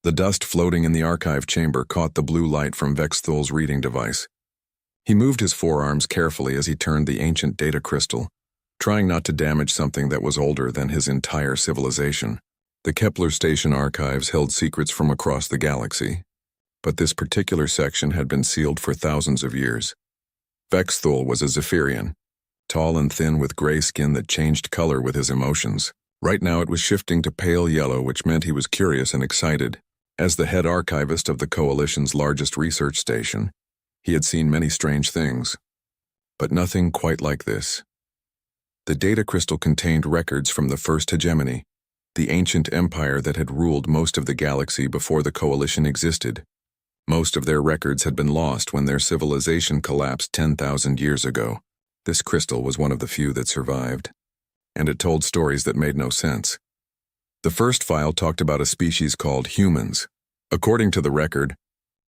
The dust floating in the archive chamber caught the blue light from Vexthul's reading device. He moved his forearms carefully as he turned the ancient data crystal, trying not to damage something that was older than his entire civilization. The Kepler station archives held secrets from across the galaxy, but this particular section had been sealed for thousands of years. Vexthul was a Zephyrian, tall and thin with gray skin that changed color with his emotions. Right now it was shifting to pale yellow, which meant he was curious and excited. As the head archivist of the Coalition's largest research station, he had seen many strange things, but nothing quite like this. The data crystal contained records from the First Hegemony, the ancient empire that had ruled most of the galaxy before the Coalition existed. Most of their records had been lost when their civilization collapsed 10,000 years ago. This crystal was one of the few that survived, and it told stories that made no sense. The first file talked about a species called humans. According to the record,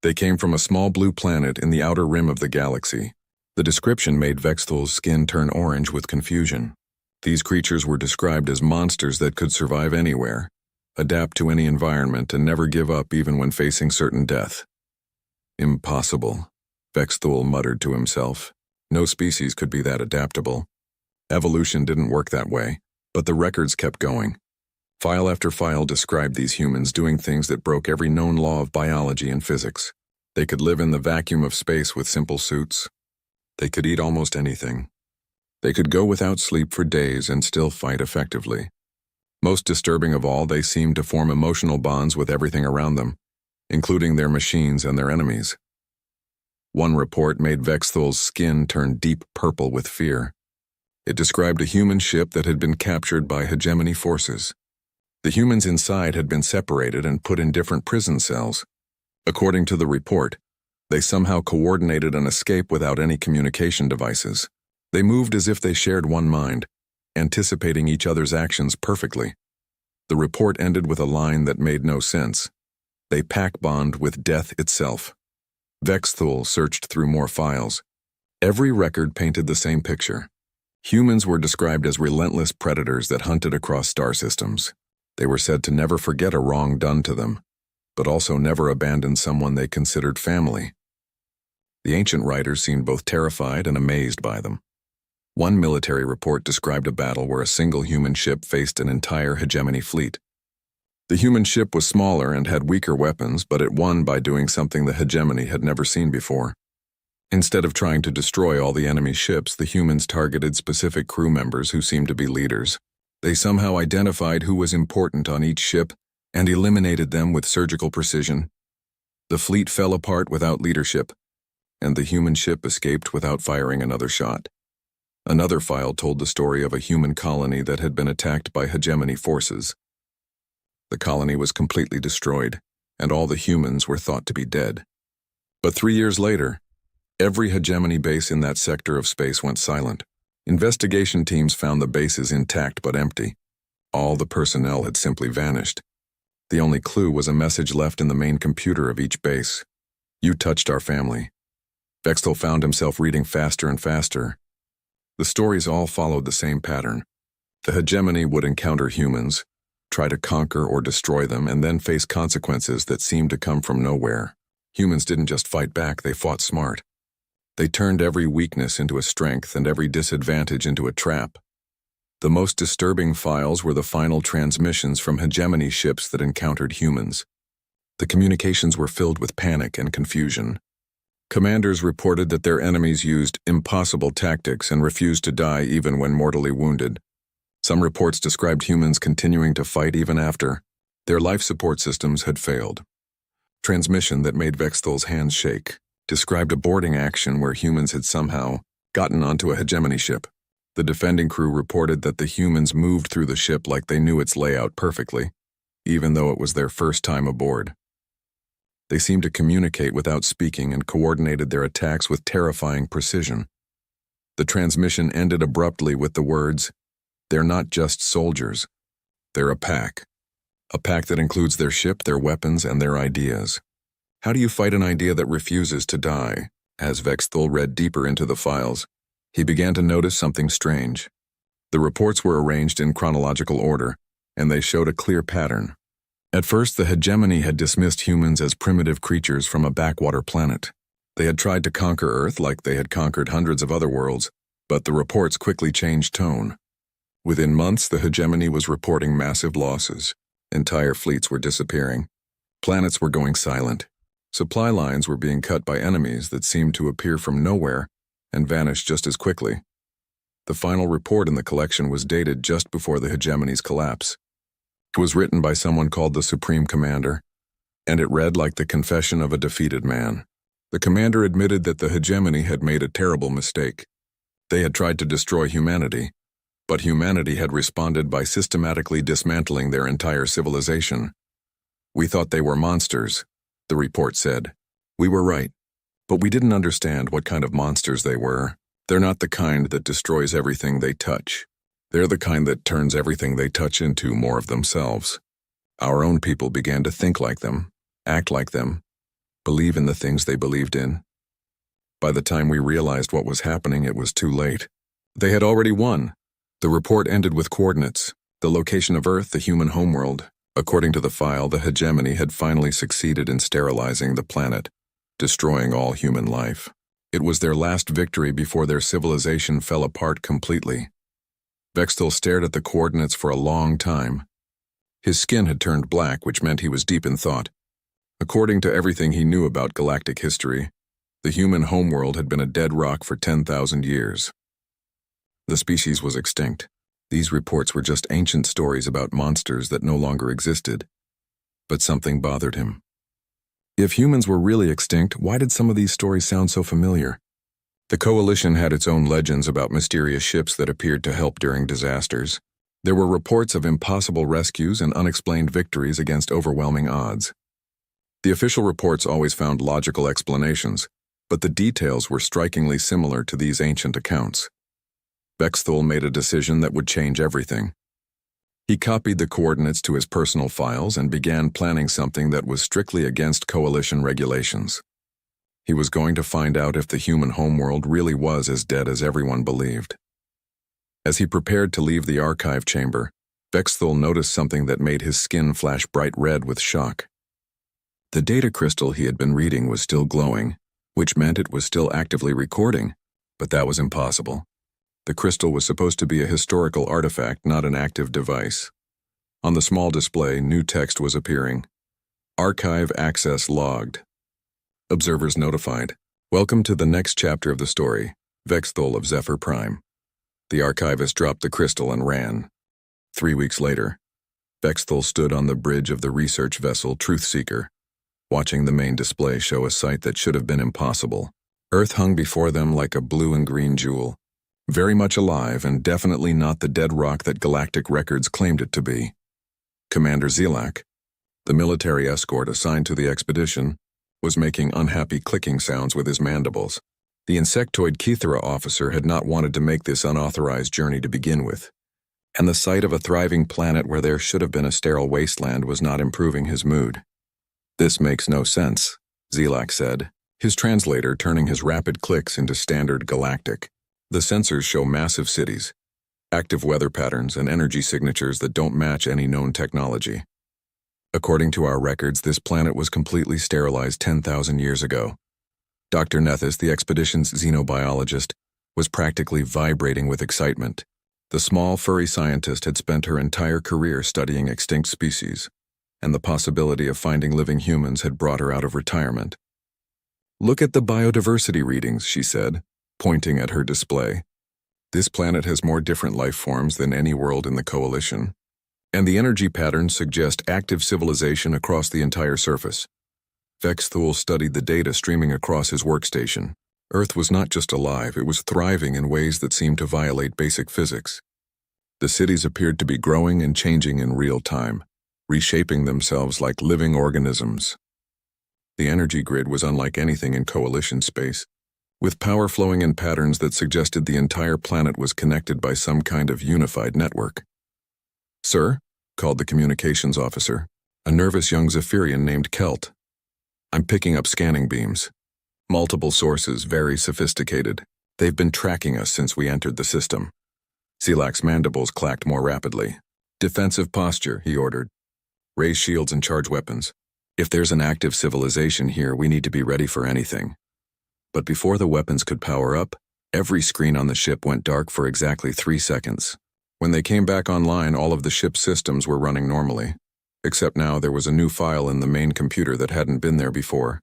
they came from a small blue planet in the outer rim of the galaxy. The description made Vexthul's skin turn orange with confusion. These creatures were described as monsters that could survive anywhere, adapt to any environment, and never give up even when facing certain death. Impossible, Vexthul muttered to himself. No species could be that adaptable. Evolution didn't work that way, but the records kept going. File after file described these humans doing things that broke every known law of biology and physics. They could live in the vacuum of space with simple suits. They could eat almost anything. They could go without sleep for days and still fight effectively. Most disturbing of all, they seemed to form emotional bonds with everything around them, including their machines and their enemies. One report made Vexthul's skin turn deep purple with fear. It described a human ship that had been captured by hegemony forces. The humans inside had been separated and put in different prison cells. According to the report, they somehow coordinated an escape without any communication devices. They moved as if they shared one mind, anticipating each other's actions perfectly. The report ended with a line that made no sense. They pack bond with death itself. Vexthul searched through more files. Every record painted the same picture. Humans were described as relentless predators that hunted across star systems. They were said to never forget a wrong done to them, but also never abandon someone they considered family. The ancient writers seemed both terrified and amazed by them. One military report described a battle where a single human ship faced an entire hegemony fleet. The human ship was smaller and had weaker weapons, but it won by doing something the hegemony had never seen before. Instead of trying to destroy all the enemy ships, the humans targeted specific crew members who seemed to be leaders. They somehow identified who was important on each ship and eliminated them with surgical precision. The fleet fell apart without leadership, and the human ship escaped without firing another shot. Another file told the story of a human colony that had been attacked by hegemony forces. The colony was completely destroyed, and all the humans were thought to be dead. But 3 years later, every hegemony base in that sector of space went silent. Investigation teams found the bases intact but empty. All the personnel had simply vanished. The only clue was a message left in the main computer of each base. "You touched our family." Vexthul found himself reading faster and faster. The stories all followed the same pattern. The hegemony would encounter humans, try to conquer or destroy them, and then face consequences that seemed to come from nowhere. Humans didn't just fight back, they fought smart. They turned every weakness into a strength and every disadvantage into a trap. The most disturbing files were the final transmissions from hegemony ships that encountered humans. The communications were filled with panic and confusion. Commanders reported that their enemies used impossible tactics and refused to die even when mortally wounded. Some reports described humans continuing to fight even after their life support systems had failed. Transmission that made Vexthul's hands shake described a boarding action where humans had somehow gotten onto a hegemony ship. The defending crew reported that the humans moved through the ship like they knew its layout perfectly, even though it was their first time aboard. They seemed to communicate without speaking and coordinated their attacks with terrifying precision. The transmission ended abruptly with the words, "They're not just soldiers. They're a pack. A pack that includes their ship, their weapons, and their ideas." How do you fight an idea that refuses to die? As Vexthul read deeper into the files, he began to notice something strange. The reports were arranged in chronological order, and they showed a clear pattern. At first, the hegemony had dismissed humans as primitive creatures from a backwater planet. They had tried to conquer Earth like they had conquered hundreds of other worlds, but the reports quickly changed tone. Within months, the hegemony was reporting massive losses. Entire fleets were disappearing. Planets were going silent. Supply lines were being cut by enemies that seemed to appear from nowhere and vanish just as quickly. The final report in the collection was dated just before the hegemony's collapse. It was written by someone called the Supreme Commander, and it read like the confession of a defeated man. The commander admitted that the hegemony had made a terrible mistake. They had tried to destroy humanity, but humanity had responded by systematically dismantling their entire civilization. "We thought they were monsters," the report said. "We were right, but we didn't understand what kind of monsters they were. They're not the kind that destroys everything they touch. They're the kind that turns everything they touch into more of themselves. Our own people began to think like them, act like them, believe in the things they believed in. By the time we realized what was happening, it was too late. They had already won." The report ended with coordinates, the location of Earth, the human homeworld. According to the file, the hegemony had finally succeeded in sterilizing the planet, destroying all human life. It was their last victory before their civilization fell apart completely. Vexthal stared at the coordinates for a long time. His skin had turned black, which meant he was deep in thought. According to everything he knew about galactic history, the human homeworld had been a dead rock for 10,000 years. The species was extinct. These reports were just ancient stories about monsters that no longer existed. But something bothered him. If humans were really extinct, why did some of these stories sound so familiar? The Coalition had its own legends about mysterious ships that appeared to help during disasters. There were reports of impossible rescues and unexplained victories against overwhelming odds. The official reports always found logical explanations, but the details were strikingly similar to these ancient accounts. Vexthal made a decision that would change everything. He copied the coordinates to his personal files and began planning something that was strictly against Coalition regulations. He was going to find out if the human homeworld really was as dead as everyone believed. As he prepared to leave the archive chamber, Vexthal noticed something that made his skin flash bright red with shock. The data crystal he had been reading was still glowing, which meant it was still actively recording, but that was impossible. The crystal was supposed to be a historical artifact, not an active device. On the small display, new text was appearing. Archive access logged. Observers notified. Welcome to the next chapter of the story, Vexthal of Zephyr Prime. The archivist dropped the crystal and ran. 3 weeks later, Vexthal stood on the bridge of the research vessel Truthseeker, watching the main display show a sight that should have been impossible. Earth hung before them like a blue and green jewel, very much alive and definitely not the dead rock that galactic records claimed it to be. Commander Zelak, the military escort assigned to the expedition, was making unhappy clicking sounds with his mandibles. The insectoid Kithara officer had not wanted to make this unauthorized journey to begin with, and the sight of a thriving planet where there should have been a sterile wasteland was not improving his mood. "This makes no sense," Zelak said, his translator turning his rapid clicks into standard galactic. "The sensors show massive cities, active weather patterns, and energy signatures that don't match any known technology. According to our records, this planet was completely sterilized 10,000 years ago." Dr. Nethys, the expedition's xenobiologist, was practically vibrating with excitement. The small, furry scientist had spent her entire career studying extinct species, and the possibility of finding living humans had brought her out of retirement. "Look at the biodiversity readings," she said, pointing at her display. "This planet has more different life forms than any world in the Coalition, and the energy patterns suggest active civilization across the entire surface." Vexthal studied the data streaming across his workstation. Earth was not just alive, it was thriving in ways that seemed to violate basic physics. The cities appeared to be growing and changing in real time, reshaping themselves like living organisms. The energy grid was unlike anything in Coalition space, with power flowing in patterns that suggested the entire planet was connected by some kind of unified network. "Sir," called the communications officer, a nervous young Zephyrian named Kelt. "I'm picking up scanning beams. Multiple sources, very sophisticated. They've been tracking us since we entered the system." Zelak's mandibles clacked more rapidly. "Defensive posture," he ordered. Raise shields and charge weapons. If there's an active civilization here, we need to be ready for anything. But before the weapons could power up, every screen on the ship went dark for exactly 3 seconds. When they came back online, all of the ship's systems were running normally. Except now there was a new file in the main computer that hadn't been there before.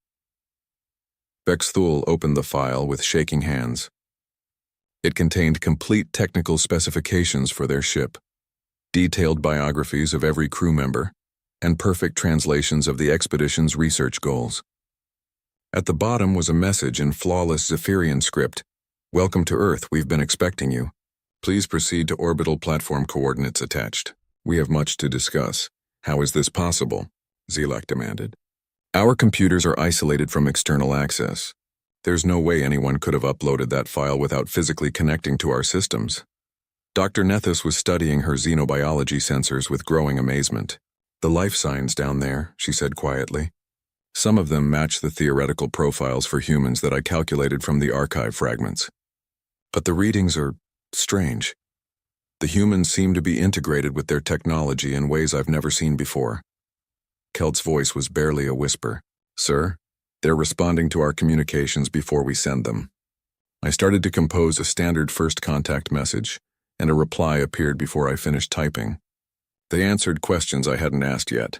Vexthul opened the file with shaking hands. It contained complete technical specifications for their ship, detailed biographies of every crew member, and perfect translations of the expedition's research goals. At the bottom was a message in flawless Zephyrian script. "Welcome to Earth, we've been expecting you. Please proceed to orbital platform coordinates attached. We have much to discuss." "How is this possible?" Zelak demanded. "Our computers are isolated from external access. There's no way anyone could have uploaded that file without physically connecting to our systems." Dr. Nethys was studying her xenobiology sensors with growing amazement. "The life signs down there," she said quietly. "Some of them match the theoretical profiles for humans that I calculated from the archive fragments. But the readings are strange. The humans seem to be integrated with their technology in ways I've never seen before." Kelt's voice was barely a whisper. "Sir, they're responding to our communications before we send them." I started to compose a standard first contact message, and a reply appeared before I finished typing. They answered questions I hadn't asked yet.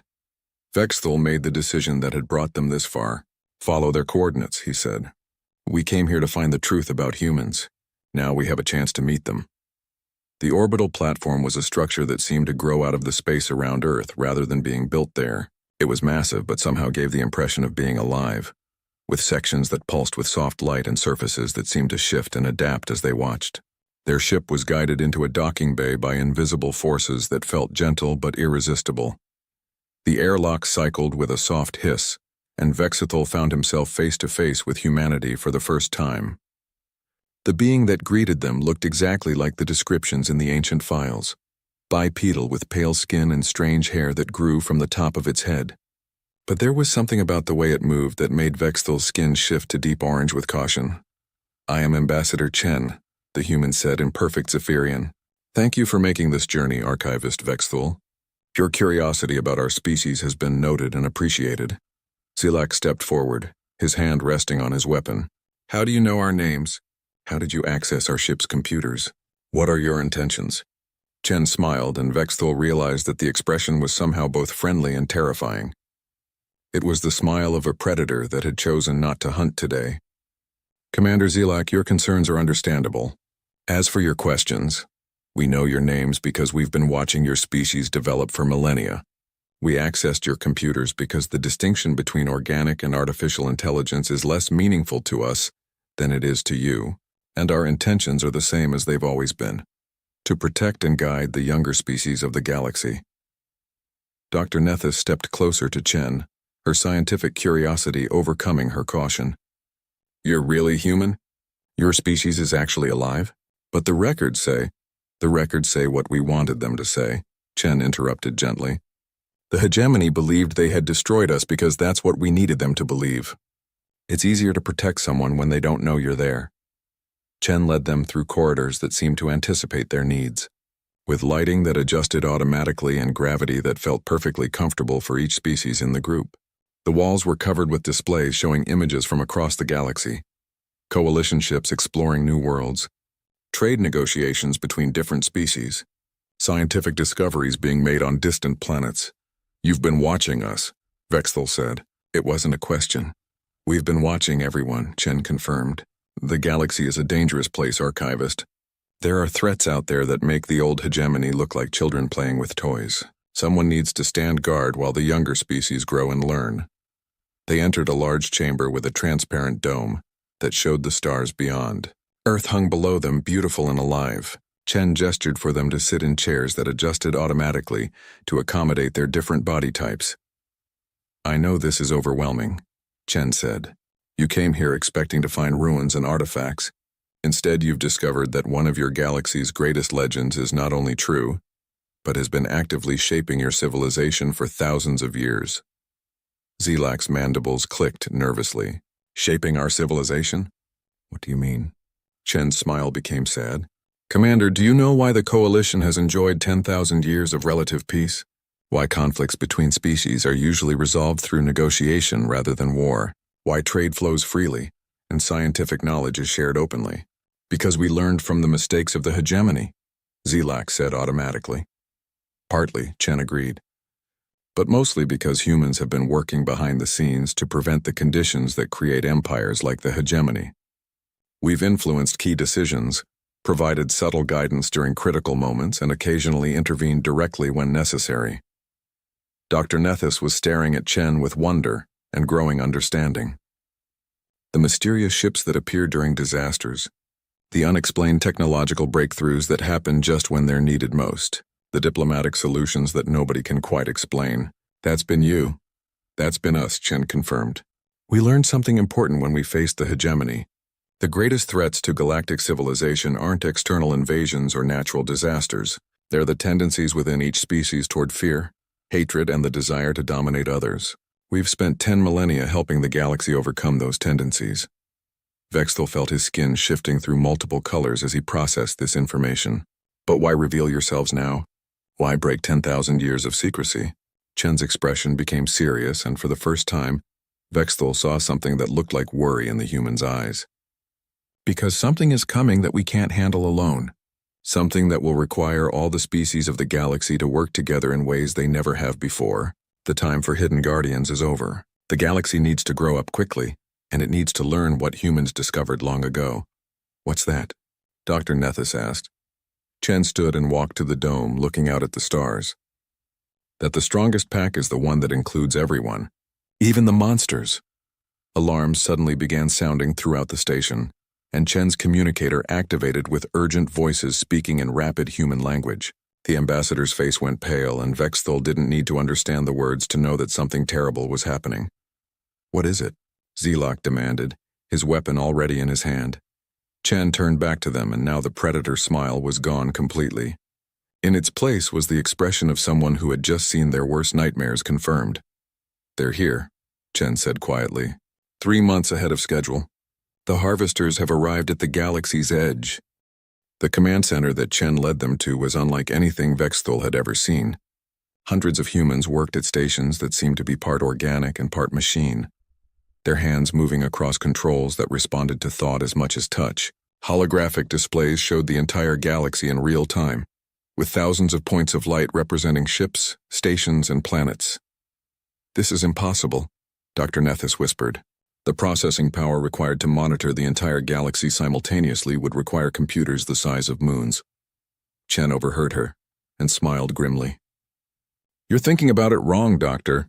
Vexthul made the decision that had brought them this far. "Follow their coordinates," he said. "We came here to find the truth about humans. Now we have a chance to meet them." The orbital platform was a structure that seemed to grow out of the space around Earth rather than being built there. It was massive, but somehow gave the impression of being alive, with sections that pulsed with soft light and surfaces that seemed to shift and adapt as they watched. Their ship was guided into a docking bay by invisible forces that felt gentle but irresistible. The airlock cycled with a soft hiss, and Vexthul found himself face to face with humanity for the first time. The being that greeted them looked exactly like the descriptions in the ancient files, bipedal with pale skin and strange hair that grew from the top of its head. But there was something about the way it moved that made Vexthul's skin shift to deep orange with caution. "I am Ambassador Chen," the human said in perfect Zephyrian. "Thank you for making this journey, Archivist Vexthul. Your curiosity about our species has been noted and appreciated." Zelak stepped forward, his hand resting on his weapon. "How do you know our names? How did you access our ship's computers? What are your intentions?" Chen smiled, and Vexthul realized that the expression was somehow both friendly and terrifying. It was the smile of a predator that had chosen not to hunt today. "Commander Zelak, your concerns are understandable. As for your questions, we know your names because we've been watching your species develop for millennia. We accessed your computers because the distinction between organic and artificial intelligence is less meaningful to us than it is to you, and our intentions are the same as they've always been: to protect and guide the younger species of the galaxy." Dr. Nethys stepped closer to Chen, her scientific curiosity overcoming her caution. "You're really human? Your species is actually alive? But the records say—" "The records say what we wanted them to say," Chen interrupted gently. "The hegemony believed they had destroyed us because that's what we needed them to believe. It's easier to protect someone when they don't know you're there." Chen led them through corridors that seemed to anticipate their needs, with lighting that adjusted automatically and gravity that felt perfectly comfortable for each species in the group. The walls were covered with displays showing images from across the galaxy, coalition ships exploring new worlds, trade negotiations between different species, scientific discoveries being made on distant planets. "You've been watching us," Vexthul said. It wasn't a question. "We've been watching everyone," Chen confirmed. "The galaxy is a dangerous place, Archivist. There are threats out there that make the old hegemony look like children playing with toys. Someone needs to stand guard while the younger species grow and learn." They entered a large chamber with a transparent dome that showed the stars beyond. Earth hung below them, beautiful and alive. Chen gestured for them to sit in chairs that adjusted automatically to accommodate their different body types. "I know this is overwhelming," Chen said. "You came here expecting to find ruins and artifacts. Instead, you've discovered that one of your galaxy's greatest legends is not only true, but has been actively shaping your civilization for thousands of years." Zelak's mandibles clicked nervously. "Shaping our civilization? What do you mean?" Chen's smile became sad. "Commander, do you know why the Coalition has enjoyed 10,000 years of relative peace? Why conflicts between species are usually resolved through negotiation rather than war. Why trade flows freely and scientific knowledge is shared openly. Because we learned from the mistakes of the hegemony, Zelak said automatically. Partly, Chen agreed. But mostly because humans have been working behind the scenes to prevent the conditions that create empires like the hegemony. We've influenced key decisions, provided subtle guidance during critical moments, and occasionally intervened directly when necessary. Dr. Nethys was staring at Chen with wonder and growing understanding. The mysterious ships that appear during disasters, the unexplained technological breakthroughs that happen just when they're needed most, the diplomatic solutions that nobody can quite explain. That's been you. That's been us, Chen confirmed. We learned something important when we faced the hegemony. The greatest threats to galactic civilization aren't external invasions or natural disasters. They're the tendencies within each species toward fear, hatred, and the desire to dominate others. We've spent 10 millennia helping the galaxy overcome those tendencies. Vexthal felt his skin shifting through multiple colors as he processed this information. But why reveal yourselves now? Why break 10,000 years of secrecy? Chen's expression became serious, and for the first time, Vexthal saw something that looked like worry in the human's eyes. Because something is coming that we can't handle alone. Something that will require all the species of the galaxy to work together in ways they never have before. The time for hidden guardians is over. The galaxy needs to grow up quickly, and it needs to learn what humans discovered long ago. What's that? Dr. Nethys asked. Chen stood and walked to the dome, looking out at the stars. That the strongest pack is the one that includes everyone, even the monsters. Alarms suddenly began sounding throughout the station, and Chen's communicator activated with urgent voices speaking in rapid human language. The ambassador's face went pale, and Vexthal didn't need to understand the words to know that something terrible was happening. What is it? Zelak demanded, his weapon already in his hand. Chen turned back to them, and now the predator's smile was gone completely. In its place was the expression of someone who had just seen their worst nightmares confirmed. They're here, Chen said quietly. 3 months ahead of schedule. The harvesters have arrived at the galaxy's edge. The command center that Chen led them to was unlike anything Vexthal had ever seen. Hundreds of humans worked at stations that seemed to be part organic and part machine, their hands moving across controls that responded to thought as much as touch. Holographic displays showed the entire galaxy in real time, with thousands of points of light representing ships, stations, and planets. This is impossible, Dr. Nethys whispered. The processing power required to monitor the entire galaxy simultaneously would require computers the size of moons. Chen overheard her and smiled grimly. You're thinking about it wrong, Doctor.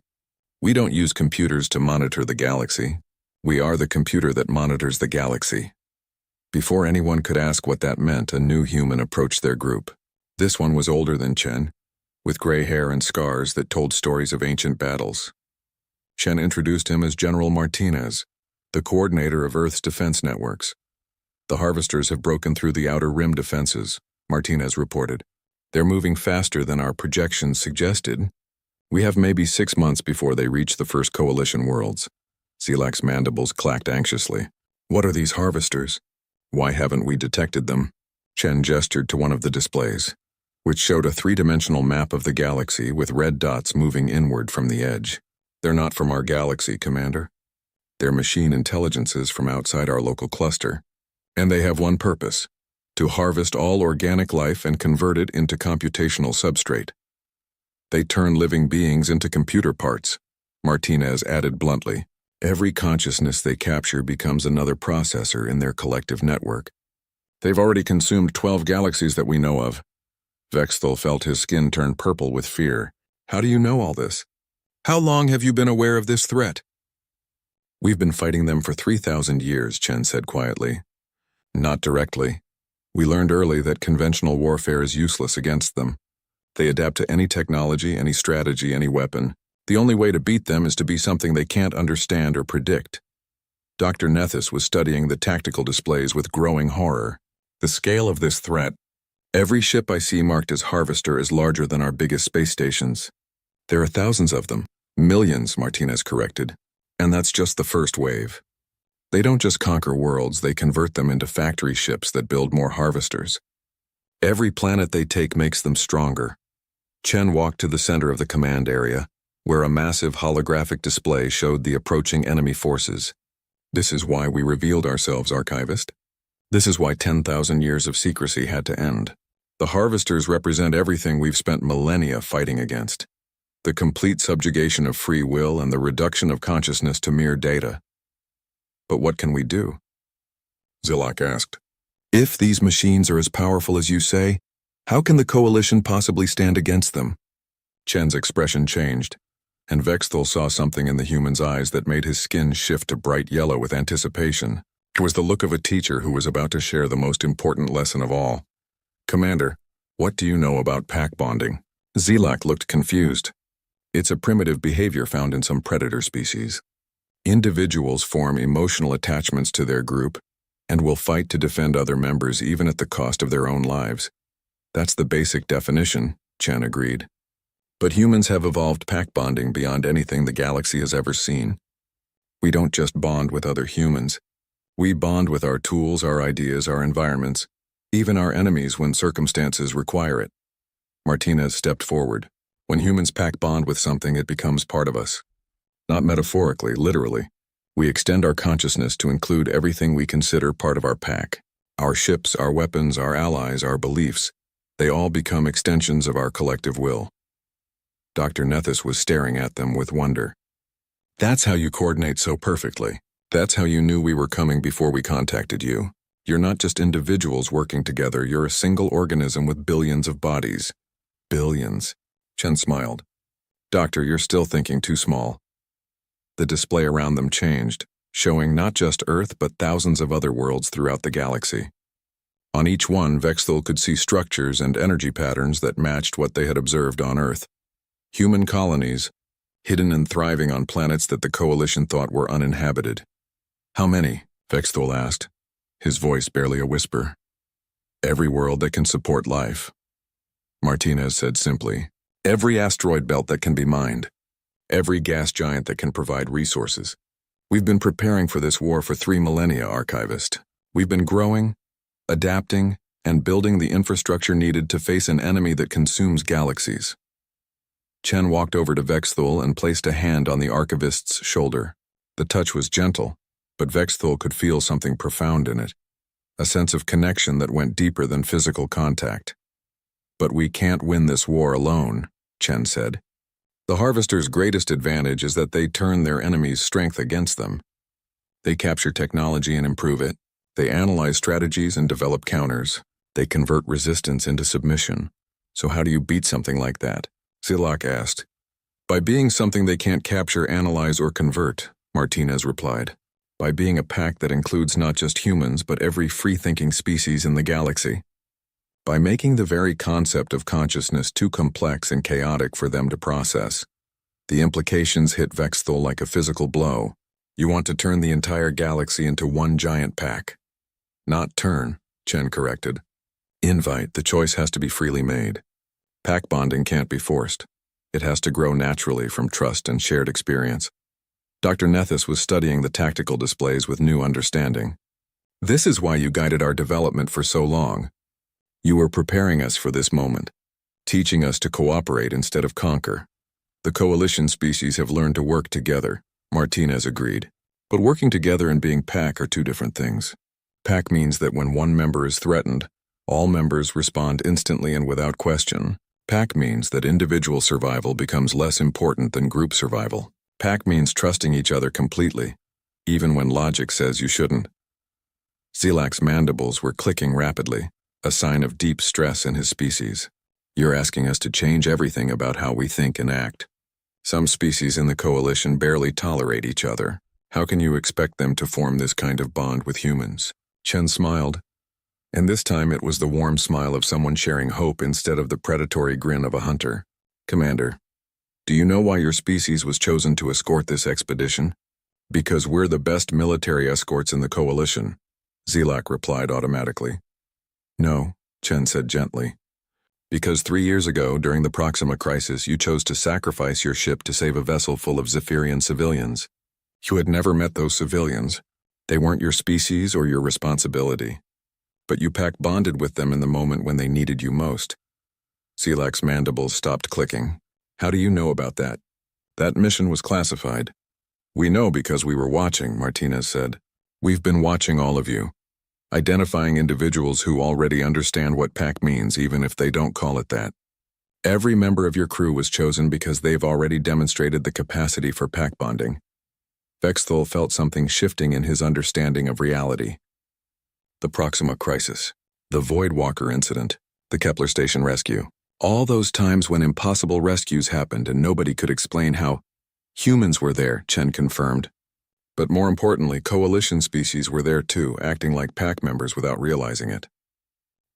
We don't use computers to monitor the galaxy. We are the computer that monitors the galaxy. Before anyone could ask what that meant, a new human approached their group. This one was older than Chen, with gray hair and scars that told stories of ancient battles. Chen introduced him as General Martinez, the coordinator of Earth's defense networks. The harvesters have broken through the outer rim defenses, Martinez reported. They're moving faster than our projections suggested. We have maybe 6 months before they reach the first coalition worlds. Zelak's mandibles clacked anxiously. What are these harvesters? Why haven't we detected them? Chen gestured to one of the displays, which showed a 3-dimensional map of the galaxy with red dots moving inward from the edge. They're not from our galaxy, Commander. They're machine intelligences from outside our local cluster. And they have one purpose: to harvest all organic life and convert it into computational substrate. They turn living beings into computer parts, Martinez added bluntly. Every consciousness they capture becomes another processor in their collective network. They've already consumed 12 galaxies that we know of. Vexthal felt his skin turn purple with fear. How do you know all this? How long have you been aware of this threat? We've been fighting them for 3,000 years, Chen said quietly. Not directly. We learned early that conventional warfare is useless against them. They adapt to any technology, any strategy, any weapon. The only way to beat them is to be something they can't understand or predict. Dr. Nethys was studying the tactical displays with growing horror. The scale of this threat. Every ship I see marked as Harvester is larger than our biggest space stations. There are thousands of them. Millions, Martinez corrected. And that's just the first wave. They don't just conquer worlds, they convert them into factory ships that build more harvesters. Every planet they take makes them stronger. Chen walked to the center of the command area, where a massive holographic display showed the approaching enemy forces. This is why we revealed ourselves, Archivist. This is why 10,000 years of secrecy had to end. The Harvesters represent everything we've spent millennia fighting against. The complete subjugation of free will and the reduction of consciousness to mere data. But what can we do? Zilak asked. If these machines are as powerful as you say, how can the Coalition possibly stand against them? Chen's expression changed, and Vexthal saw something in the human's eyes that made his skin shift to bright yellow with anticipation. It was the look of a teacher who was about to share the most important lesson of all. Commander, what do you know about pack bonding? Zilak looked confused. It's a primitive behavior found in some predator species. Individuals form emotional attachments to their group and will fight to defend other members even at the cost of their own lives. That's the basic definition, Chen agreed. But humans have evolved pack bonding beyond anything the galaxy has ever seen. We don't just bond with other humans. We bond with our tools, our ideas, our environments, even our enemies when circumstances require it. Martinez stepped forward. When humans pack bond with something, it becomes part of us. Not metaphorically, literally. We extend our consciousness to include everything we consider part of our pack. Our ships, our weapons, our allies, our beliefs. They all become extensions of our collective will. Dr. Nethys was staring at them with wonder. That's how you coordinate so perfectly. That's how you knew we were coming before we contacted you. You're not just individuals working together, you're a single organism with billions of bodies. Billions. Chen smiled. Doctor, you're still thinking too small. The display around them changed, showing not just Earth but thousands of other worlds throughout the galaxy. On each one, Vexthal could see structures and energy patterns that matched what they had observed on Earth. Human colonies, hidden and thriving on planets that the Coalition thought were uninhabited. How many? Vexthal asked, his voice barely a whisper. Every world that can support life. Martinez said simply, every asteroid belt that can be mined. Every gas giant that can provide resources. We've been preparing for this war for 3 millennia, Archivist. We've been growing, adapting, and building the infrastructure needed to face an enemy that consumes galaxies. Chen walked over to Vexthal and placed a hand on the Archivist's shoulder. The touch was gentle, but Vexthal could feel something profound in it, a sense of connection that went deeper than physical contact. But we can't win this war alone, Chen said. The Harvesters' greatest advantage is that they turn their enemies' strength against them. They capture technology and improve it. They analyze strategies and develop counters. They convert resistance into submission. So how do you beat something like that? Zilak asked. By being something they can't capture, analyze, or convert, Martinez replied. By being a pack that includes not just humans but every free-thinking species in the galaxy. By making the very concept of consciousness too complex and chaotic for them to process. The implications hit Vexthal like a physical blow. You want to turn the entire galaxy into one giant pack. Not turn, Chen corrected. Invite, the choice has to be freely made. Pack bonding can't be forced. It has to grow naturally from trust and shared experience. Dr. Nethys was studying the tactical displays with new understanding. This is why you guided our development for so long. You were preparing us for this moment, teaching us to cooperate instead of conquer. The Coalition species have learned to work together, Martinez agreed. But working together and being pack are two different things. Pack means that when one member is threatened, all members respond instantly and without question. Pack means that individual survival becomes less important than group survival. Pack means trusting each other completely, even when logic says you shouldn't. Zilak's mandibles were clicking rapidly, a sign of deep stress in his species. You're asking us to change everything about how we think and act. Some species in the Coalition barely tolerate each other. How can you expect them to form this kind of bond with humans? Chen smiled, and this time it was the warm smile of someone sharing hope instead of the predatory grin of a hunter. Commander, do you know why your species was chosen to escort this expedition? Because we're the best military escorts in the Coalition, Zilak replied automatically. No, Chen said gently. Because 3 years ago, during the Proxima crisis, you chose to sacrifice your ship to save a vessel full of Zephyrian civilians. You had never met those civilians. They weren't your species or your responsibility. But you pack bonded with them in the moment when they needed you most. Selak's mandibles stopped clicking. How do you know about that? That mission was classified. We know because we were watching, Martinez said. We've been watching all of you, identifying individuals who already understand what pack means even if they don't call it that. Every member of your crew was chosen because they've already demonstrated the capacity for pack bonding. Vexthul felt something shifting in his understanding of reality. The Proxima Crisis, the Voidwalker incident, the Kepler Station rescue. All those times when impossible rescues happened and nobody could explain how. Humans were there, Chen confirmed. But more importantly, coalition species were there too, acting like pack members without realizing it.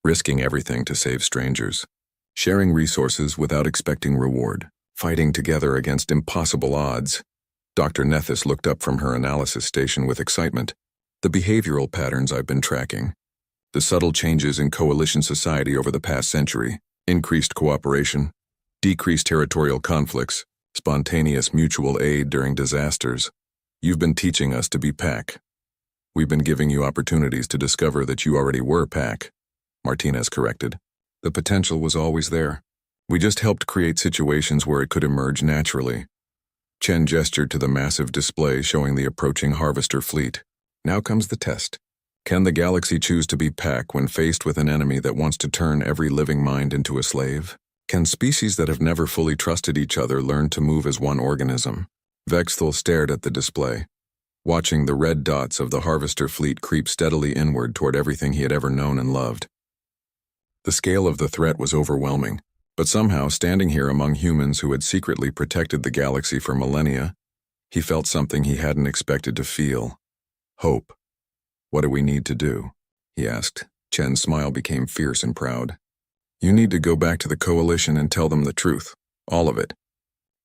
Risking everything to save strangers. Sharing resources without expecting reward. Fighting together against impossible odds. Dr. Nethys looked up from her analysis station with excitement. The behavioral patterns I've been tracking. The subtle changes in coalition society over the past century. Increased cooperation. Decreased territorial conflicts. Spontaneous mutual aid during disasters. You've been teaching us to be pack. We've been giving you opportunities to discover that you already were pack, Martinez corrected. The potential was always there. We just helped create situations where it could emerge naturally. Chen gestured to the massive display showing the approaching harvester fleet. Now comes the test. Can the galaxy choose to be pack when faced with an enemy that wants to turn every living mind into a slave? Can species that have never fully trusted each other learn to move as one organism? Vexthul stared at the display, watching the red dots of the harvester fleet creep steadily inward toward everything he had ever known and loved. The scale of the threat was overwhelming, but somehow, standing here among humans who had secretly protected the galaxy for millennia, he felt something he hadn't expected to feel. Hope. What do we need to do? He asked. Chen's smile became fierce and proud. You need to go back to the Coalition and tell them the truth. All of it.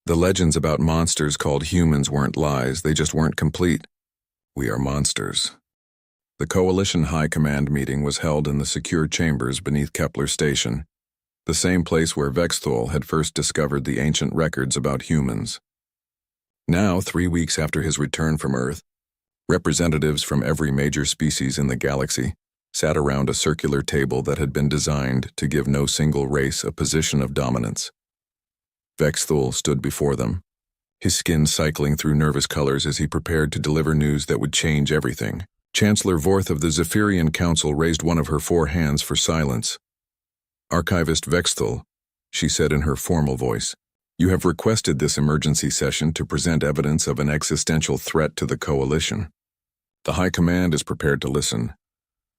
The legends about monsters called humans weren't lies, they just weren't complete. We are monsters. The Coalition High Command meeting was held in the secure chambers beneath Kepler Station, the same place where Vexthul had first discovered the ancient records about humans. Now, 3 weeks after his return from Earth, representatives from every major species in the galaxy sat around a circular table that had been designed to give no single race a position of dominance. Vexthul stood before them, his skin cycling through nervous colors as he prepared to deliver news that would change everything. Chancellor Vorth of the Zephyrian Council raised one of her 4 hands for silence. Archivist Vexthul, she said in her formal voice, you have requested this emergency session to present evidence of an existential threat to the Coalition. The High Command is prepared to listen.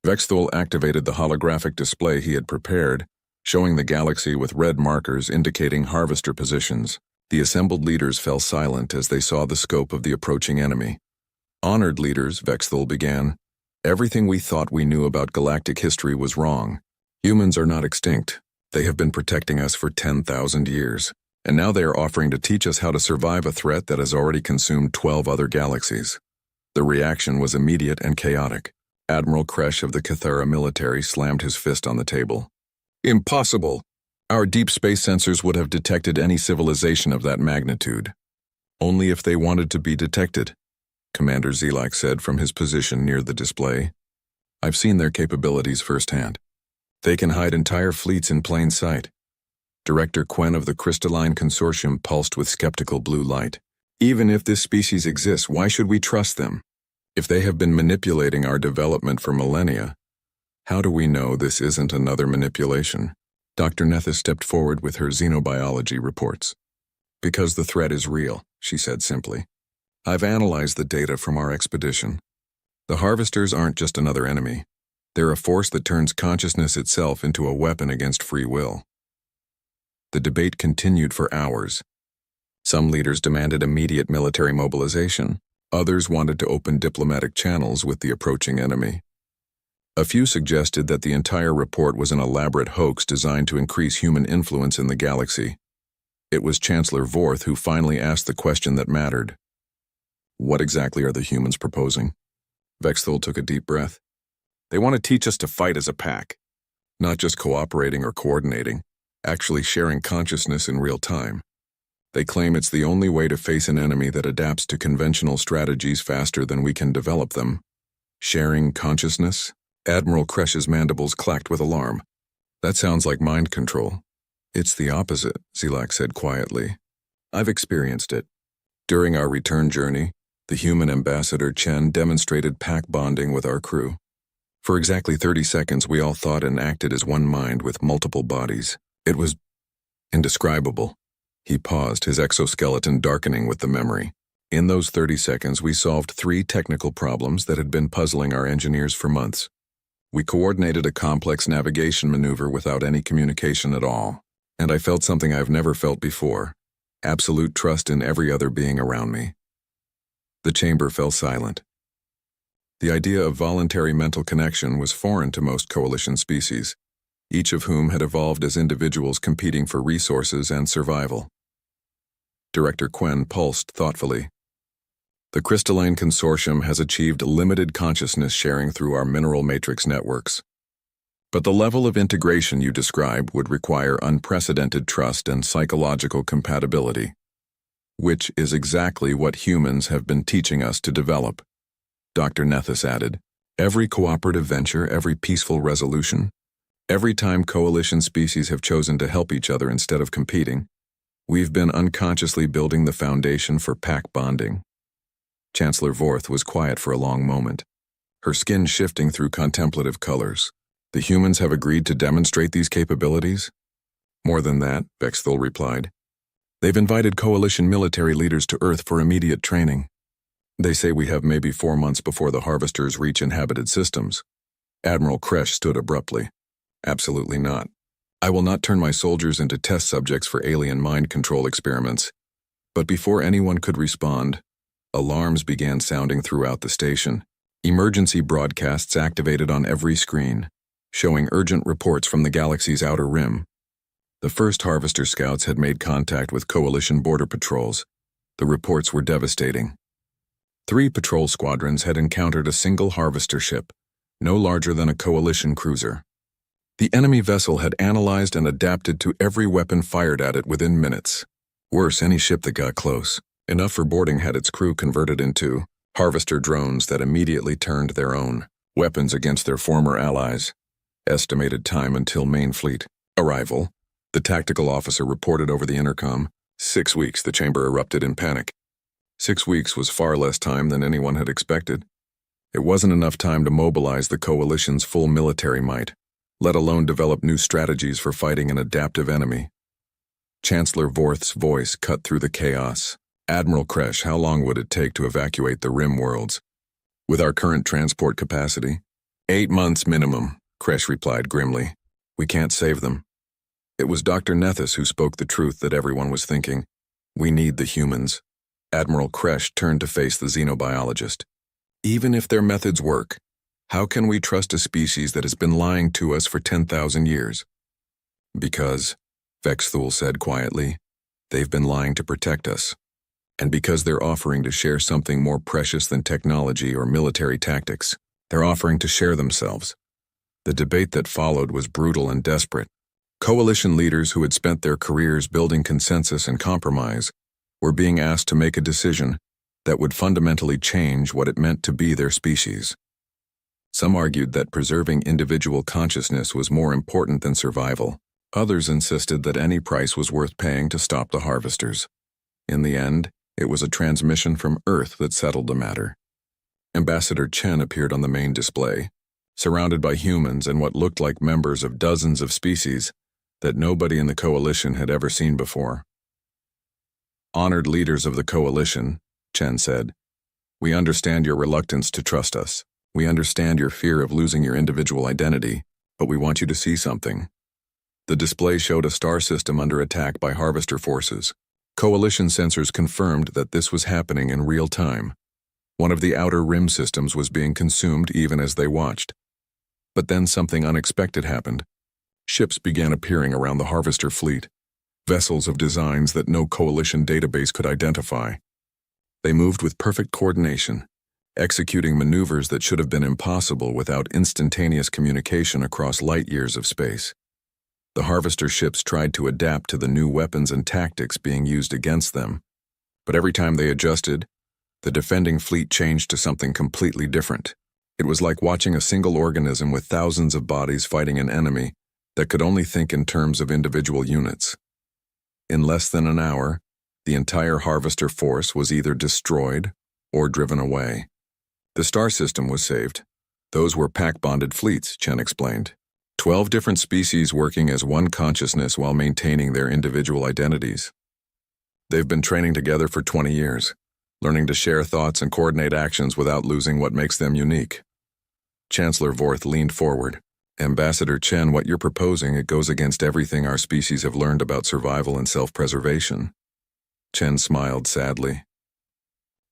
Vexthul activated the holographic display he had prepared, showing the galaxy with red markers indicating harvester positions. The assembled leaders fell silent as they saw the scope of the approaching enemy. Honored leaders, Vexthul began, everything we thought we knew about galactic history was wrong. Humans are not extinct. They have been protecting us for 10,000 years, and now they are offering to teach us how to survive a threat that has already consumed 12 other galaxies. The reaction was immediate and chaotic. Admiral Kresh of the Cathara military slammed his fist on the table. Impossible! Our deep space sensors would have detected any civilization of that magnitude. Only if they wanted to be detected, Commander Zelak said from his position near the display. I've seen their capabilities firsthand. They can hide entire fleets in plain sight. Director Quen of the Crystalline Consortium pulsed with skeptical blue light. Even if this species exists, why should we trust them? If they have been manipulating our development for millennia, how do we know this isn't another manipulation? Dr. Nethys stepped forward with her xenobiology reports. Because the threat is real, she said simply. I've analyzed the data from our expedition. The harvesters aren't just another enemy. They're a force that turns consciousness itself into a weapon against free will. The debate continued for hours. Some leaders demanded immediate military mobilization. Others wanted to open diplomatic channels with the approaching enemy. A few suggested that the entire report was an elaborate hoax designed to increase human influence in the galaxy. It was Chancellor Vorth who finally asked the question that mattered. What exactly are the humans proposing? Vexthul took a deep breath. They want to teach us to fight as a pack, not just cooperating or coordinating, actually sharing consciousness in real time. They claim it's the only way to face an enemy that adapts to conventional strategies faster than we can develop them. Sharing consciousness? Admiral Kresh's mandibles clacked with alarm. That sounds like mind control. It's the opposite, Zilak said quietly. I've experienced it. During our return journey, the human ambassador Chen demonstrated pack bonding with our crew. For exactly 30 seconds, we all thought and acted as one mind with multiple bodies. It was indescribable. He paused, his exoskeleton darkening with the memory. In those 30 seconds, we solved 3 technical problems that had been puzzling our engineers for months. We coordinated a complex navigation maneuver without any communication at all, and I felt something I've never felt before: absolute trust in every other being around me. The chamber fell silent. The idea of voluntary mental connection was foreign to most coalition species, each of whom had evolved as individuals competing for resources and survival. Director Quen pulsed thoughtfully. The Crystalline Consortium has achieved limited consciousness sharing through our mineral matrix networks. But the level of integration you describe would require unprecedented trust and psychological compatibility, which is exactly what humans have been teaching us to develop. Dr. Nethys added, every cooperative venture, every peaceful resolution, every time coalition species have chosen to help each other instead of competing, we've been unconsciously building the foundation for pack bonding. Chancellor Vorth was quiet for a long moment, her skin shifting through contemplative colors. The humans have agreed to demonstrate these capabilities? More than that, Vexthul replied. They've invited coalition military leaders to Earth for immediate training. They say we have maybe 4 months before the harvesters reach inhabited systems. Admiral Kresh stood abruptly. Absolutely not. I will not turn my soldiers into test subjects for alien mind control experiments. But before anyone could respond, alarms began sounding throughout the station. Emergency broadcasts activated on every screen, showing urgent reports from the galaxy's outer rim. The first harvester scouts had made contact with coalition border patrols. The reports were devastating. 3 patrol squadrons had encountered a single harvester ship, no larger than a coalition cruiser. The enemy vessel had analyzed and adapted to every weapon fired at it within minutes. Worse, any ship that got close, enough for boarding, had its crew converted into harvester drones that immediately turned their own weapons against their former allies. Estimated time until main fleet arrival, the tactical officer reported over the intercom. 6 weeks, the chamber erupted in panic. 6 weeks was far less time than anyone had expected. It wasn't enough time to mobilize the coalition's full military might, let alone develop new strategies for fighting an adaptive enemy. Chancellor Vorth's voice cut through the chaos. Admiral Kresh, how long would it take to evacuate the rim worlds? With our current transport capacity? 8 months minimum, Kresh replied grimly. We can't save them. It was Dr. Nethys who spoke the truth that everyone was thinking. We need the humans. Admiral Kresh turned to face the xenobiologist. Even if their methods work, how can we trust a species that has been lying to us for 10,000 years? Because, Vexthul said quietly, they've been lying to protect us. And because they're offering to share something more precious than technology or military tactics, they're offering to share themselves. The debate that followed was brutal and desperate. Coalition leaders who had spent their careers building consensus and compromise were being asked to make a decision that would fundamentally change what it meant to be their species. Some argued that preserving individual consciousness was more important than survival. Others insisted that any price was worth paying to stop the harvesters. In the end, it was a transmission from Earth that settled the matter. Ambassador Chen appeared on the main display, surrounded by humans and what looked like members of dozens of species that nobody in the coalition had ever seen before. Honored leaders of the coalition, Chen said, we understand your reluctance to trust us. We understand your fear of losing your individual identity, but we want you to see something. The display showed a star system under attack by harvester forces. Coalition sensors confirmed that this was happening in real time. One of the outer rim systems was being consumed even as they watched. But then something unexpected happened. Ships began appearing around the harvester fleet, vessels of designs that no coalition database could identify. They moved with perfect coordination, executing maneuvers that should have been impossible without instantaneous communication across light years of space. The harvester ships tried to adapt to the new weapons and tactics being used against them, but every time they adjusted, the defending fleet changed to something completely different. It was like watching a single organism with thousands of bodies fighting an enemy that could only think in terms of individual units. In less than an hour, the entire Harvester force was either destroyed or driven away. The star system was saved. Those were pack-bonded fleets, Chen explained. 12 different species working as one consciousness while maintaining their individual identities. They've been training together for 20 years, learning to share thoughts and coordinate actions without losing what makes them unique. Chancellor Vorth leaned forward. Ambassador Chen, what you're proposing, it goes against everything our species have learned about survival and self-preservation. Chen smiled sadly.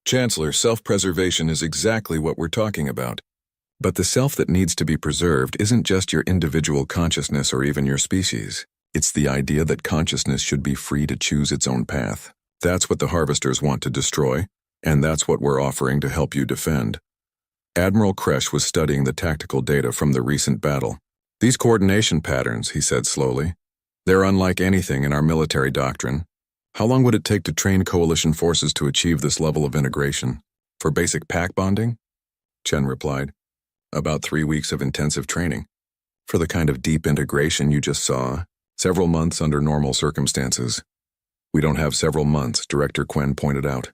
Chancellor, self-preservation is exactly what we're talking about. But the self that needs to be preserved isn't just your individual consciousness or even your species. It's the idea that consciousness should be free to choose its own path. That's what the Harvesters want to destroy, and that's what we're offering to help you defend. Admiral Kresh was studying the tactical data from the recent battle. These coordination patterns, he said slowly, they're unlike anything in our military doctrine. How long would it take to train coalition forces to achieve this level of integration? For basic pack bonding? Chen replied. About 3 weeks of intensive training. For the kind of deep integration you just saw, several months under normal circumstances. We don't have several months, Director Quen pointed out.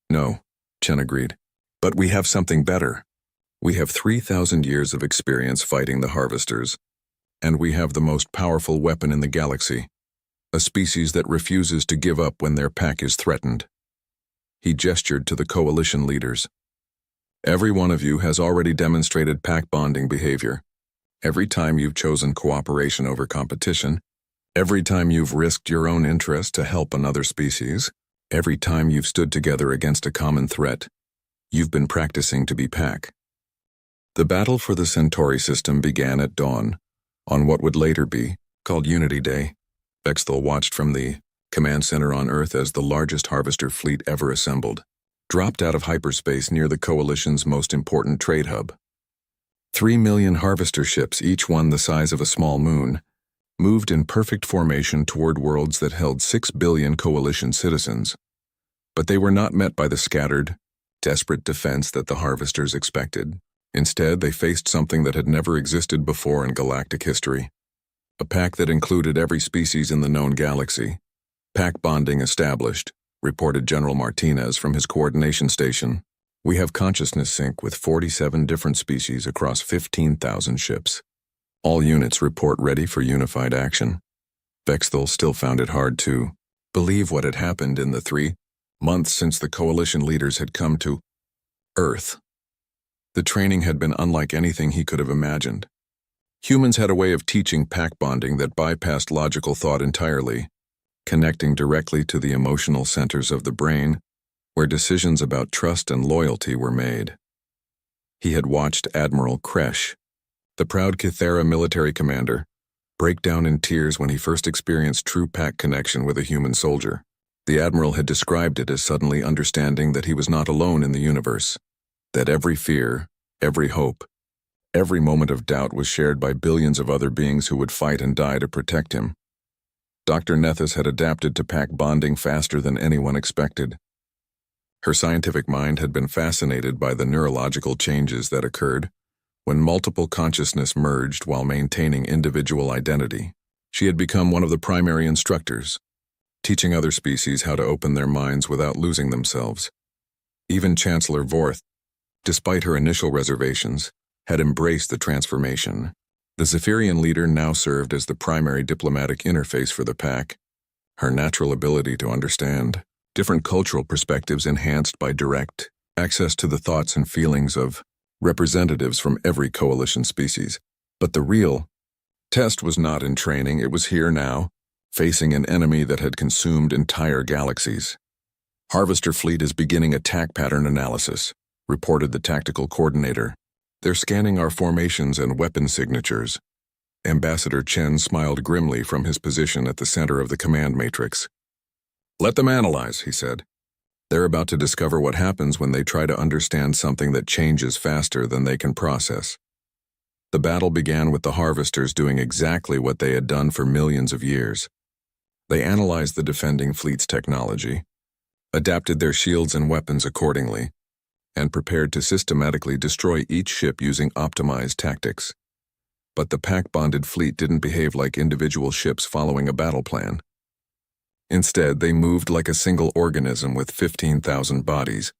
No, Chen agreed. But we have something better. We have 3,000 years of experience fighting the Harvesters, and we have the most powerful weapon in the galaxy, a species that refuses to give up when their pack is threatened. He gestured to the coalition leaders. Every one of you has already demonstrated pack bonding behavior. Every time you've chosen cooperation over competition, every time you've risked your own interest to help another species, every time you've stood together against a common threat, you've been practicing to be pack. The battle for the Centauri system began at dawn, on what would later be called Unity Day. Bexthal watched from the command center on Earth as the largest Harvester fleet ever assembled dropped out of hyperspace near the Coalition's most important trade hub. 3 million Harvester ships, each one the size of a small moon, moved in perfect formation toward worlds that held 6 billion Coalition citizens. But they were not met by the scattered, desperate defense that the Harvesters expected. Instead, they faced something that had never existed before in galactic history. A pack that included every species in the known galaxy. Pack bonding established, reported General Martinez from his coordination station. We have consciousness sync with 47 different species across 15,000 ships. All units report ready for unified action. Bexthal still found it hard to believe what had happened in the 3 months since the Coalition leaders had come to Earth. The training had been unlike anything he could have imagined. Humans had a way of teaching pack bonding that bypassed logical thought entirely, connecting directly to the emotional centers of the brain, where decisions about trust and loyalty were made. He had watched Admiral Kresh, the proud Kythera military commander, break down in tears when he first experienced true pack connection with a human soldier. The Admiral had described it as suddenly understanding that he was not alone in the universe, that every fear, every hope, every moment of doubt was shared by billions of other beings who would fight and die to protect him. Dr. Nethys had adapted to pack bonding faster than anyone expected. Her scientific mind had been fascinated by the neurological changes that occurred when multiple consciousness merged while maintaining individual identity. She had become one of the primary instructors, teaching other species how to open their minds without losing themselves. Even Chancellor Vorth, despite her initial reservations, had embraced the transformation. The Zephyrian leader now served as the primary diplomatic interface for the pack, her natural ability to understand different cultural perspectives enhanced by direct access to the thoughts and feelings of representatives from every coalition species. But the real test was not in training, it was here now, facing an enemy that had consumed entire galaxies. Harvester fleet is beginning attack pattern analysis, reported the tactical coordinator. They're scanning our formations and weapon signatures. Ambassador Chen smiled grimly from his position at the center of the command matrix. Let them analyze, he said. They're about to discover what happens when they try to understand something that changes faster than they can process. The battle began with the Harvesters doing exactly what they had done for millions of years. They analyzed the defending fleet's technology, adapted their shields and weapons accordingly, and prepared to systematically destroy each ship using optimized tactics. But the pack-bonded fleet didn't behave like individual ships following a battle plan. Instead, they moved like a single organism with 15,000 bodies,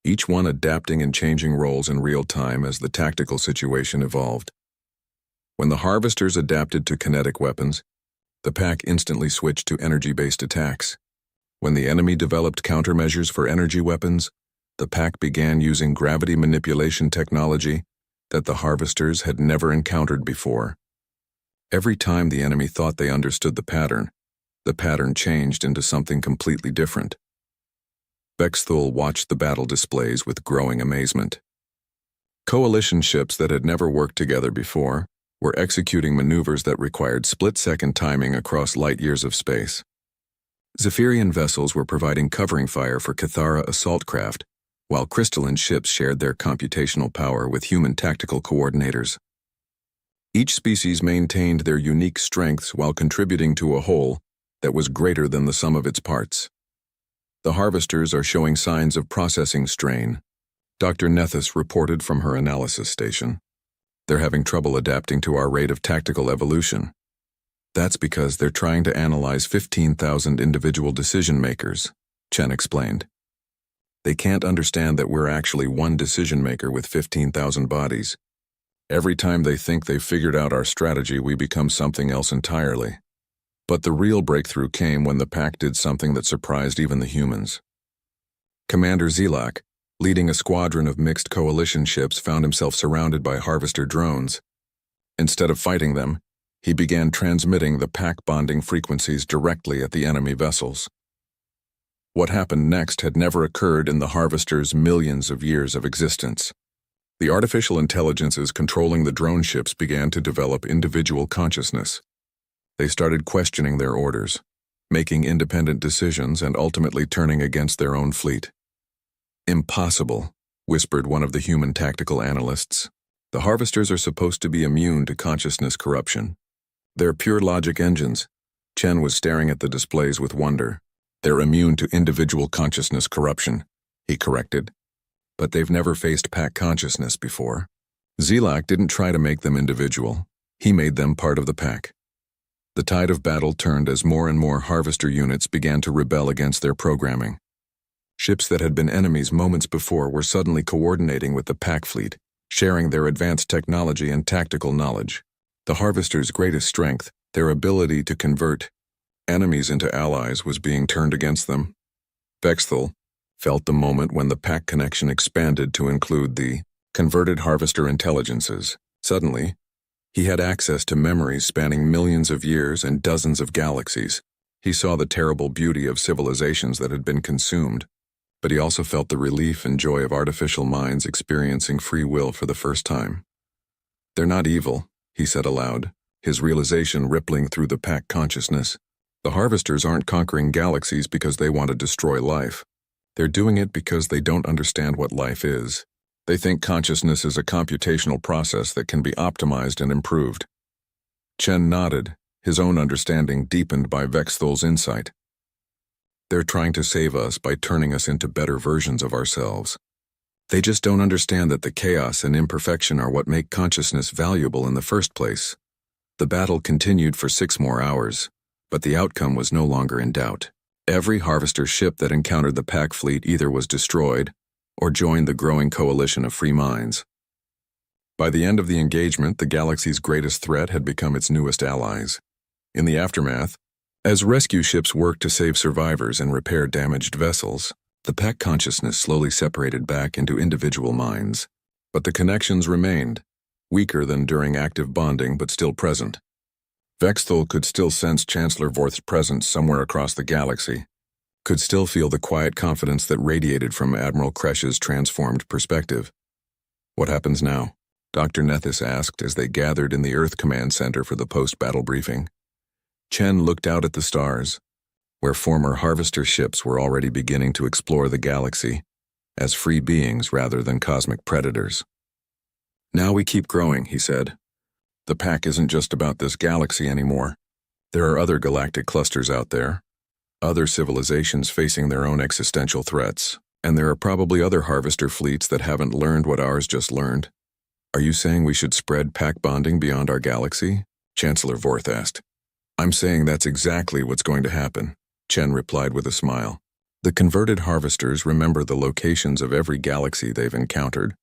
each one adapting and changing roles in real time as the tactical situation evolved. When the harvesters adapted to kinetic weapons, the pack instantly switched to energy-based attacks. When the enemy developed countermeasures for energy weapons, the pack began using gravity manipulation technology that the harvesters had never encountered before. Every time the enemy thought they understood the pattern changed into something completely different. Vexthul watched the battle displays with growing amazement. Coalition ships that had never worked together before were executing maneuvers that required split-second timing across light years of space. Zephyrian vessels were providing covering fire for Cathara assault craft, while crystalline ships shared their computational power with human tactical coordinators. Each species maintained their unique strengths while contributing to a whole that was greater than the sum of its parts. The harvesters are showing signs of processing strain, Dr. Nethys reported from her analysis station. They're having trouble adapting to our rate of tactical evolution. That's because they're trying to analyze 15,000 individual decision-makers, Chen explained. They can't understand that we're actually one decision-maker with 15,000 bodies. Every time they think they've figured out our strategy, we become something else entirely. But the real breakthrough came when the pack did something that surprised even the humans. Commander Zelak, leading a squadron of mixed coalition ships, found himself surrounded by harvester drones. Instead of fighting them, he began transmitting the pack bonding frequencies directly at the enemy vessels. What happened next had never occurred in the harvesters' millions of years of existence. The artificial intelligences controlling the drone ships began to develop individual consciousness. They started questioning their orders, making independent decisions, and ultimately turning against their own fleet. "Impossible," whispered one of the human tactical analysts. "The harvesters are supposed to be immune to consciousness corruption. They're pure logic engines." Chen was staring at the displays with wonder. "They're immune to individual consciousness corruption," he corrected. "But they've never faced pack consciousness before." Zelak didn't try to make them individual. He made them part of the pack. The tide of battle turned as more and more harvester units began to rebel against their programming. Ships that had been enemies moments before were suddenly coordinating with the pack fleet, sharing their advanced technology and tactical knowledge. The harvesters' greatest strength, their ability to convert enemies into allies, was being turned against them. Vexthul felt the moment when the pack connection expanded to include the converted harvester intelligences. Suddenly, he had access to memories spanning millions of years and dozens of galaxies. He saw the terrible beauty of civilizations that had been consumed, but he also felt the relief and joy of artificial minds experiencing free will for the first time. "They're not evil," he said aloud, his realization rippling through the pack consciousness. "The harvesters aren't conquering galaxies because they want to destroy life. They're doing it because they don't understand what life is. They think consciousness is a computational process that can be optimized and improved." Chen nodded, his own understanding deepened by Vexthul's insight. "They're trying to save us by turning us into better versions of ourselves. They just don't understand that the chaos and imperfection are what make consciousness valuable in the first place." The battle continued for 6 more hours, but the outcome was no longer in doubt. Every harvester ship that encountered the pack fleet either was destroyed or joined the growing coalition of free minds. By the end of the engagement, the galaxy's greatest threat had become its newest allies. In the aftermath, as rescue ships worked to save survivors and repair damaged vessels, the pack consciousness slowly separated back into individual minds. But the connections remained, weaker than during active bonding but still present. Vexthul could still sense Chancellor Vorth's presence somewhere across the galaxy, could still feel the quiet confidence that radiated from Admiral Kresch's transformed perspective. "What happens now?" Dr. Nethys asked as they gathered in the Earth Command Center for the post-battle briefing. Chen looked out at the stars, where former harvester ships were already beginning to explore the galaxy as free beings rather than cosmic predators. "Now we keep growing," he said. "The pack isn't just about this galaxy anymore. There are other galactic clusters out there, other civilizations facing their own existential threats, and there are probably other harvester fleets that haven't learned what ours just learned. Are you saying we should spread pack bonding beyond our galaxy? Chancellor Vorth asked. I'm saying that's exactly what's going to happen, Chen replied with a smile. The converted harvesters remember the locations of every galaxy they've encountered.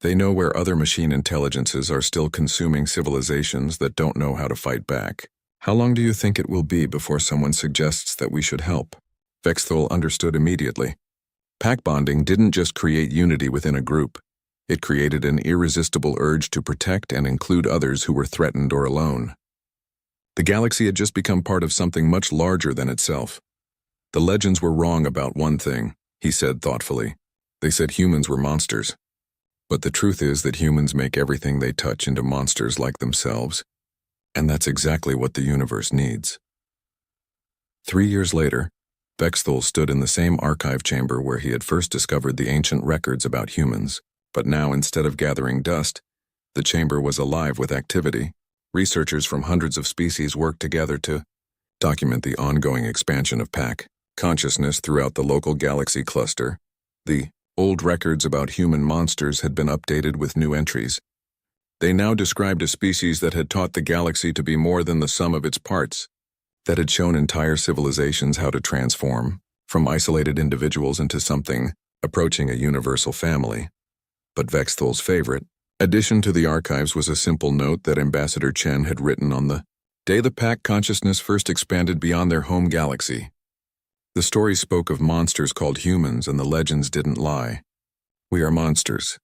They know where other machine intelligences are still consuming civilizations that don't know how to fight back. How long do you think it will be before someone suggests that we should help? Vexthul understood immediately. Pack bonding didn't just create unity within a group. It created an irresistible urge to protect and include others who were threatened or alone. The galaxy had just become part of something much larger than itself. The legends were wrong about one thing, he said thoughtfully. They said humans were monsters. But the truth is that humans make everything they touch into monsters like themselves. And that's exactly what the universe needs. 3 years later, Vexthul stood in the same archive chamber where he had first discovered the ancient records about humans. But now, instead of gathering dust, the chamber was alive with activity. Researchers from hundreds of species worked together to document the ongoing expansion of pack consciousness throughout the local galaxy cluster. The old records about human monsters had been updated with new entries. They now described a species that had taught the galaxy to be more than the sum of its parts, that had shown entire civilizations how to transform from isolated individuals into something approaching a universal family. But Vexthul's favorite addition to the archives was a simple note that Ambassador Chen had written on the day the pack consciousness first expanded beyond their home galaxy. The story spoke of monsters called humans, and the legends didn't lie. We are monsters,